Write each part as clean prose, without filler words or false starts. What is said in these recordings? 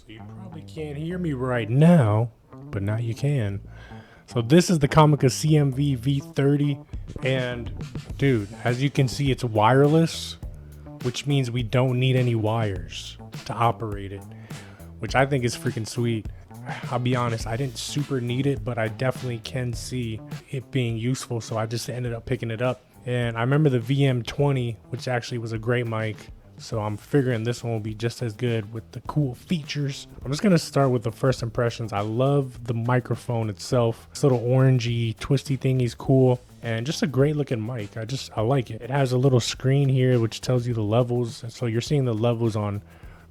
So you probably can't hear me right now, but now you can. So this is the COMICA CVM V30, and dude, as you can see, it's wireless, which means we don't need any wires to operate it, which I think is freaking sweet. I'll be honest, I didn't super need it, but I definitely can see it being useful, so I just ended up picking it up. And I remember the VM20, which actually was a great mic, so I'm figuring this one will be just as good with the cool features. I'm just gonna start with the first impressions. I love the microphone itself. This little orangey, twisty thingy is cool, and just a great looking mic. I like it. It has a little screen here which tells you the levels, so you're seeing the levels on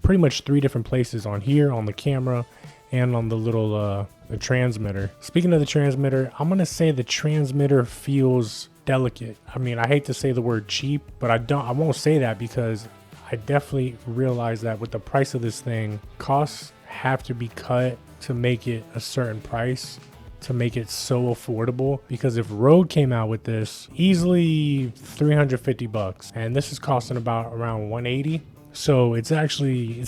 pretty much 3 different places: on here, on the camera, and on the little the transmitter. Speaking of the transmitter, I'm gonna say the transmitter feels delicate. I mean, I hate to say the word cheap, but I won't say that, because I definitely realize that with the price of this thing, costs have to be cut to make it a certain price, to make it so affordable. Because if Rode came out with this, easily 350 bucks, and this is costing about around 180. So it's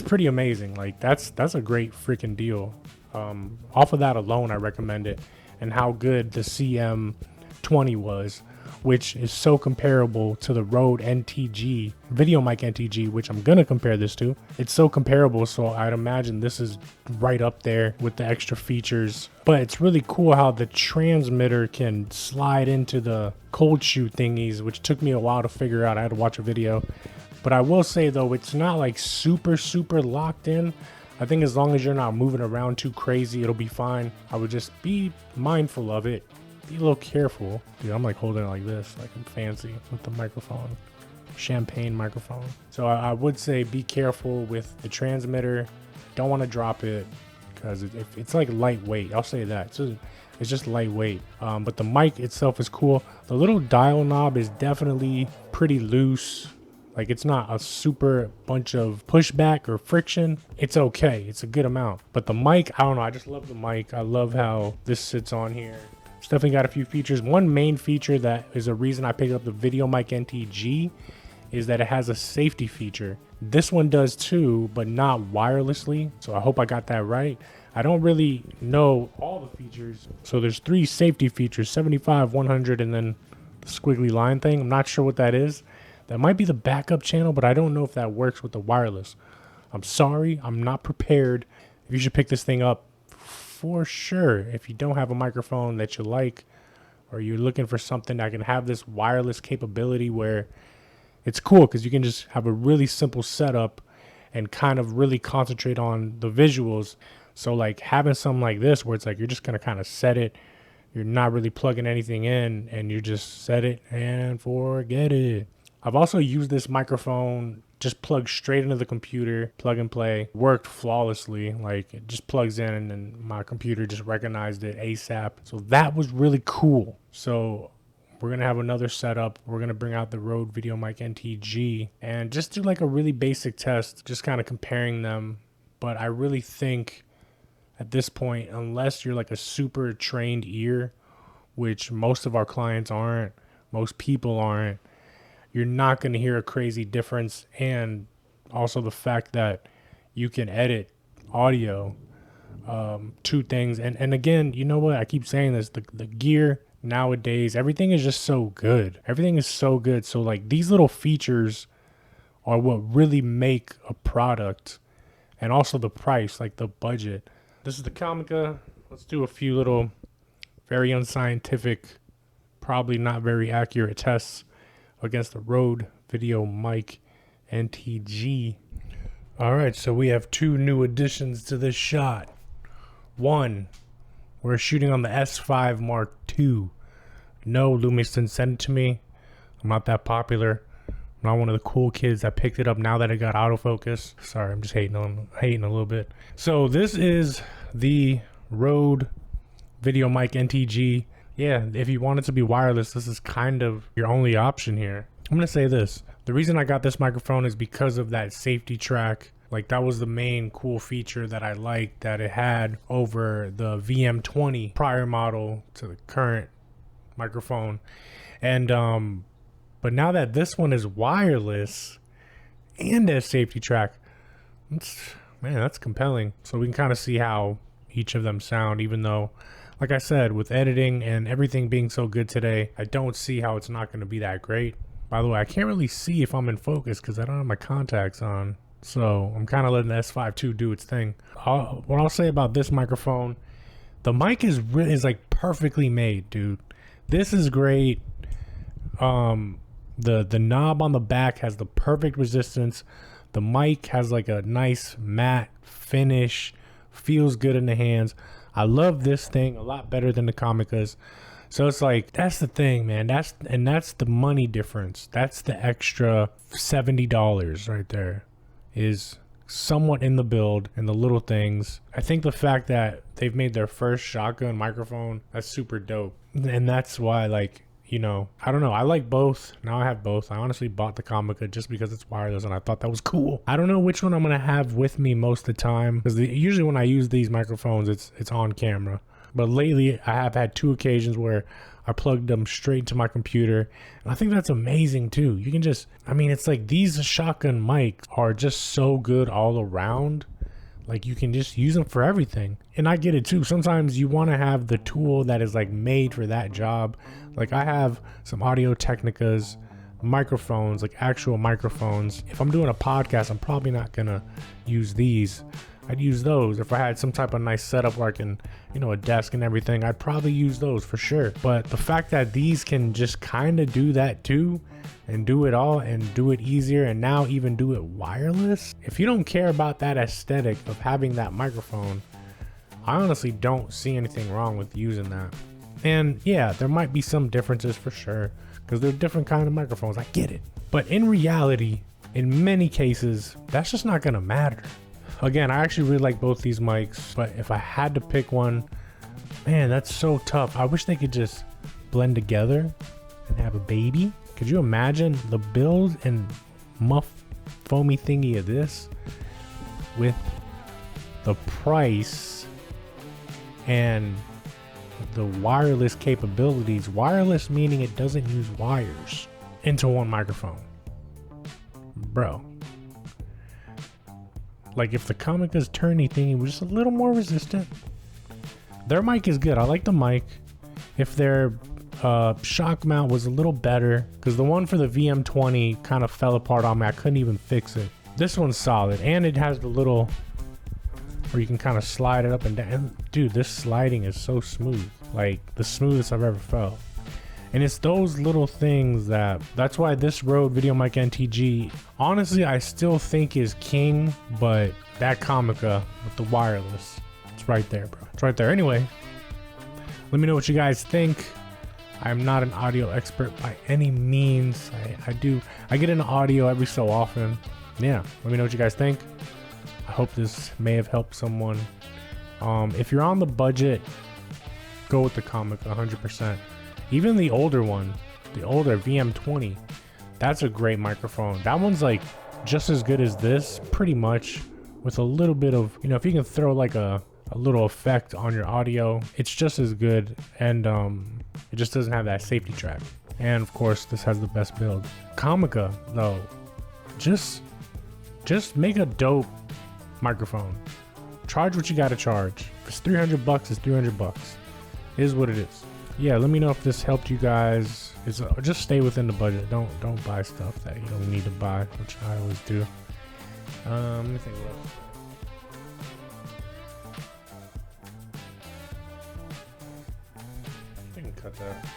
pretty amazing. Like that's a great freaking deal. Off of that alone, I recommend it. And how good the CM20 was, which is so comparable to the RODE NTG, VideoMic NTG, which I'm gonna compare this to. It's so comparable, so I'd imagine this is right up there with the extra features. But it's really cool how the transmitter can slide into the cold shoe thingies, which took me a while to figure out. I had to watch a video. But I will say though, it's not like super locked in. I think as long as you're not moving around too crazy, it'll be fine. I would just be mindful of it. Be a little careful. Dude, I'm like holding it like this, like I'm fancy with the microphone. Champagne microphone. So I would say be careful with the transmitter. Don't want to drop it, because it's like lightweight. I'll say that. It's just lightweight. But the mic itself is cool. The little dial knob is definitely pretty loose. Like it's not a super bunch of pushback or friction. It's okay. It's a good amount. But the mic, I don't know. I just love the mic. I love how this sits on here. It's definitely got a few features. One main feature that is a reason I picked up the VideoMic NTG is that it has a safety feature. This one does too, but not wirelessly. So I hope I got that right. I don't really know all the features. So there's 3 safety features: 75, 100, and then the squiggly line thing. I'm not sure what that is. That might be the backup channel, but I don't know if that works with the wireless. I'm sorry, I'm not prepared. You should pick this thing up for sure if you don't have a microphone that you like, or you're looking for something that can have this wireless capability where it's cool, because you can just have a really simple setup and kind of really concentrate on the visuals. So like having something like this where it's like you're just gonna kind of set it, you're not really plugging anything in, and you just set it and forget it. I've also used this microphone just plugged straight into the computer, plug and play, worked flawlessly. Like it just plugs in and my computer just recognized it ASAP. So that was really cool. So we're gonna have another setup. We're gonna bring out the RODE VideoMic NTG and just do like a really basic test, just kind of comparing them. But I really think at this point, unless you're like a super trained ear, which most of our clients aren't, most people aren't, you're not going to hear a crazy difference. And also the fact that you can edit audio to things. And again, you know what? I keep saying this, the gear nowadays, everything is just so good. Everything is so good. So like these little features are what really make a product, and also the price, like the budget. This is the COMICA. Let's do a few little very unscientific, probably not very accurate tests against the RODE VideoMic NTG. All right, so we have 2 new additions to this shot. One, we're shooting on the S5 Mark II. No, Lumix didn't send it to me. I'm not that popular. I'm not one of the cool kids that picked it up now that it got autofocus. Sorry, I'm just hating a little bit. So this is the RODE VideoMic NTG. Yeah, if you want it to be wireless, this is kind of your only option here. I'm gonna say this. The reason I got this microphone is because of that safety track. Like that was the main cool feature that I liked that it had over the VM20 prior model to the current microphone. And but now that this one is wireless and has safety track, Man, that's compelling. So we can kind of see how each of them sound, even though, like I said, with editing and everything being so good today, I don't see how it's not going to be that great. By the way, I can't really see if I'm in focus because I don't have my contacts on. So I'm kind of letting the S5 II do its thing. What I'll say about this microphone, the mic is like perfectly made, dude. This is great. The knob on the back has the perfect resistance. The mic has like a nice matte finish, feels good in the hands. I love this thing a lot better than the Comicas. So it's like, that's the thing, man. That's the money difference. That's the extra $70 right there, is somewhat in the build and the little things. I think the fact that they've made their first shotgun microphone, that's super dope. And that's why, like, you know, I don't know. I like both. Now I have both. I honestly bought the Comica just because it's wireless and I thought that was cool. I don't know which one I'm going to have with me most of the time, because usually when I use these microphones, it's on camera. But lately I have had 2 occasions where I plugged them straight into my computer. And I think that's amazing too. You can just, I mean, it's like these shotgun mics are just so good all around. Like you can just use them for everything. And I get it too. Sometimes you want to have the tool that is like made for that job. Like I have some Audio Technicas microphones, like actual microphones. If I'm doing a podcast, I'm probably not gonna use these. I'd use those. If I had some type of nice setup where I can, you know, a desk and everything, I'd probably use those for sure. But the fact that these can just kind of do that too, and do it all and do it easier, and now even do it wireless. If you don't care about that aesthetic of having that microphone, I honestly don't see anything wrong with using that. And yeah, there might be some differences for sure, because they're different kind of microphones. I get it. But in reality, in many cases, that's just not gonna matter. Again, I actually really like both these mics, but if I had to pick one, man, that's so tough. I wish they could just blend together and have a baby. Could you imagine the build and muff foamy thingy of this with the price and the wireless capabilities? Wireless meaning it doesn't use wires into one microphone. Bro. Like if the Comica's turny thingy was just a little more resistant. Their mic is good. I like the mic. If their shock mount was a little better, because the one for the VM20 kind of fell apart on me. I couldn't even fix it. This one's solid, and it has the little where you can kind of slide it up and down. And dude, this sliding is so smooth, like the smoothest I've ever felt. And it's those little things that's why this RODE VideoMic NTG, honestly, I still think is king, but that Comica with the wireless, it's right there, bro. It's right there. Anyway, let me know what you guys think. I'm not an audio expert by any means. I get into audio every so often. Yeah, let me know what you guys think. I hope this may have helped someone. If you're on the budget, go with the Comica 100%. Even the older one, the older VM20, that's a great microphone. That one's like just as good as this, pretty much, with a little bit of, you know, if you can throw like a little effect on your audio, it's just as good. And it just doesn't have that safety track. And of course, this has the best build. Comica, though, just make a dope microphone. Charge what you gotta charge. If it's $300, it's $300. It is what it is. Yeah, let me know if this helped you guys. Just stay within the budget. Don't buy stuff that you don't need to buy, which I always do. Let me think what else. I can cut that.